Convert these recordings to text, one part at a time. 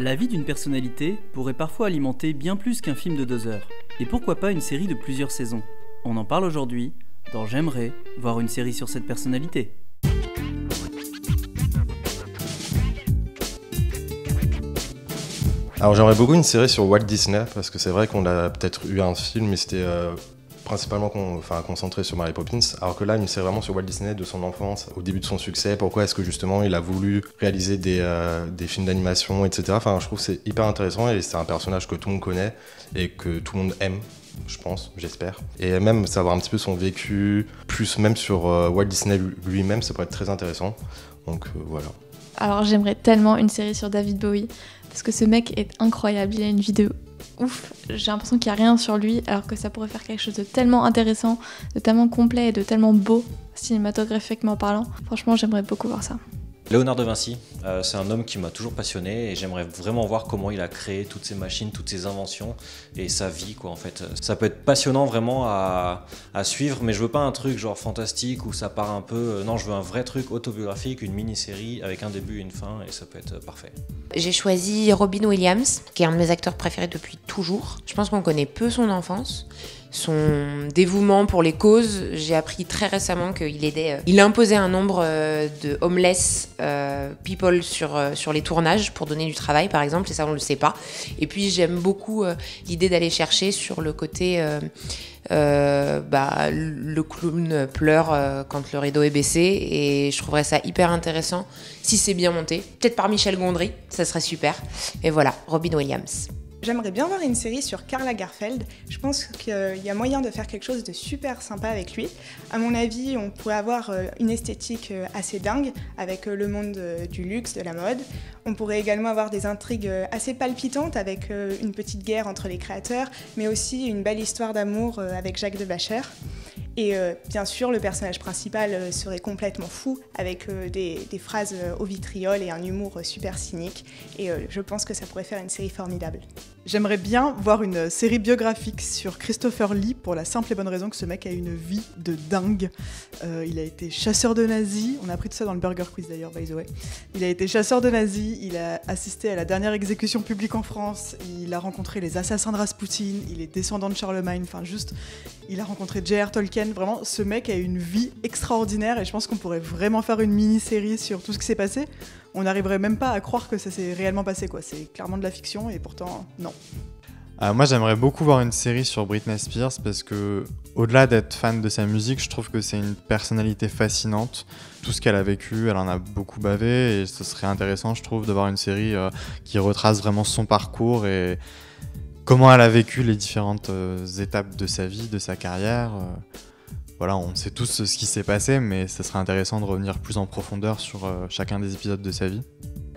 La vie d'une personnalité pourrait parfois alimenter bien plus qu'un film de 2 heures. Et pourquoi pas une série de plusieurs saisons? On en parle aujourd'hui dans J'aimerais voir une série sur cette personnalité. Alors j'aimerais beaucoup une série sur Walt Disney, parce que c'est vrai qu'on a peut-être eu un film, mais c'était principalement concentré sur Mary Poppins, alors que là, une série vraiment sur Walt Disney, de son enfance, au début de son succès, pourquoi est-ce que justement il a voulu réaliser des films d'animation, etc. Enfin, je trouve que c'est hyper intéressant et c'est un personnage que tout le monde connaît et que tout le monde aime, je pense, j'espère. Et même savoir un petit peu son vécu, plus même sur Walt Disney lui-même, ça pourrait être très intéressant. Donc voilà. Alors j'aimerais tellement une série sur David Bowie, parce que ce mec est incroyable, il a une vie de ouf. J'ai l'impression qu'il n'y a rien sur lui, alors que ça pourrait faire quelque chose de tellement intéressant, de tellement complet et de tellement beau, cinématographiquement parlant. Franchement, j'aimerais beaucoup voir ça. Léonard de Vinci, c'est un homme qui m'a toujours passionné et j'aimerais vraiment voir comment il a créé toutes ces machines, toutes ces inventions et sa vie, quoi, en fait. Ça peut être passionnant vraiment à suivre, mais je veux pas un truc genre fantastique où ça part un peu... Non, je veux un vrai truc autobiographique, une mini-série avec un début et une fin, et ça peut être parfait. J'ai choisi Robin Williams, qui est un de mes acteurs préférés depuis toujours. Je pense qu'on connaît peu son enfance. Son dévouement pour les causes, j'ai appris très récemment qu'il aidait. Il imposait un nombre de homeless people sur les tournages pour donner du travail, par exemple, et ça on le sait pas. Et puis j'aime beaucoup l'idée d'aller chercher sur le côté le clown pleure quand le rideau est baissé, et je trouverais ça hyper intéressant si c'est bien monté. Peut-être par Michel Gondry, ça serait super. Et voilà, Robin Williams. J'aimerais bien voir une série sur Karl Lagerfeld. Je pense qu'il y a moyen de faire quelque chose de super sympa avec lui. À mon avis, on pourrait avoir une esthétique assez dingue avec le monde du luxe, de la mode. On pourrait également avoir des intrigues assez palpitantes avec une petite guerre entre les créateurs, mais aussi une belle histoire d'amour avec Jacques Devacher. Et bien sûr, le personnage principal serait complètement fou, avec des phrases au vitriol et un humour super cynique. Et je pense que ça pourrait faire une série formidable. J'aimerais bien voir une série biographique sur Christopher Lee, pour la simple et bonne raison que ce mec a une vie de dingue. Il a été chasseur de nazis, on a appris tout ça dans le Burger Quiz d'ailleurs, by the way. Il a été chasseur de nazis, il a assisté à la dernière exécution publique en France, il a rencontré les assassins de Rasputin, il est descendant de Charlemagne, enfin juste, il a rencontré J.R. Tolkien. Vraiment, ce mec a une vie extraordinaire et je pense qu'on pourrait vraiment faire une mini-série sur tout ce qui s'est passé. On n'arriverait même pas à croire que ça s'est réellement passé, quoi. C'est clairement de la fiction et pourtant, non. Moi, j'aimerais beaucoup voir une série sur Britney Spears parce que, au-delà d'être fan de sa musique, je trouve que c'est une personnalité fascinante. Tout ce qu'elle a vécu, elle en a beaucoup bavé et ce serait intéressant, je trouve, de voir une série qui retrace vraiment son parcours et comment elle a vécu les différentes étapes de sa vie, de sa carrière. Voilà, on sait tous ce qui s'est passé, mais ce serait intéressant de revenir plus en profondeur sur chacun des épisodes de sa vie.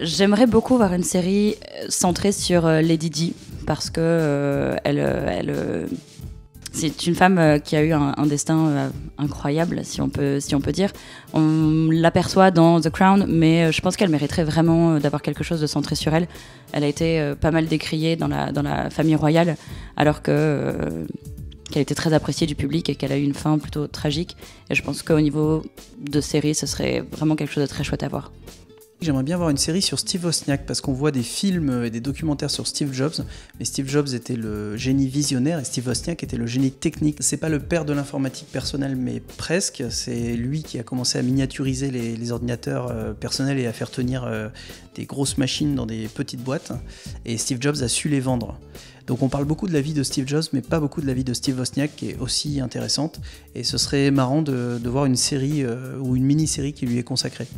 J'aimerais beaucoup voir une série centrée sur Lady Di, parce que c'est une femme qui a eu un destin incroyable, si on peut dire. On l'aperçoit dans The Crown, mais je pense qu'elle mériterait vraiment d'avoir quelque chose de centré sur elle. Elle a été pas mal décriée dans la famille royale, alors qu'elle était très appréciée du public et qu'elle a eu une fin plutôt tragique. Et je pense qu'au niveau de série, ce serait vraiment quelque chose de très chouette à voir. J'aimerais bien voir une série sur Steve Wozniak, parce qu'on voit des films et des documentaires sur Steve Jobs, mais Steve Jobs était le génie visionnaire et Steve Wozniak était le génie technique. C'est pas le père de l'informatique personnelle, mais presque. C'est lui qui a commencé à miniaturiser les ordinateurs personnels et à faire tenir des grosses machines dans des petites boîtes. Et Steve Jobs a su les vendre. Donc on parle beaucoup de la vie de Steve Jobs, mais pas beaucoup de la vie de Steve Wozniak, qui est aussi intéressante. Et ce serait marrant de voir une série ou une mini-série qui lui est consacrée.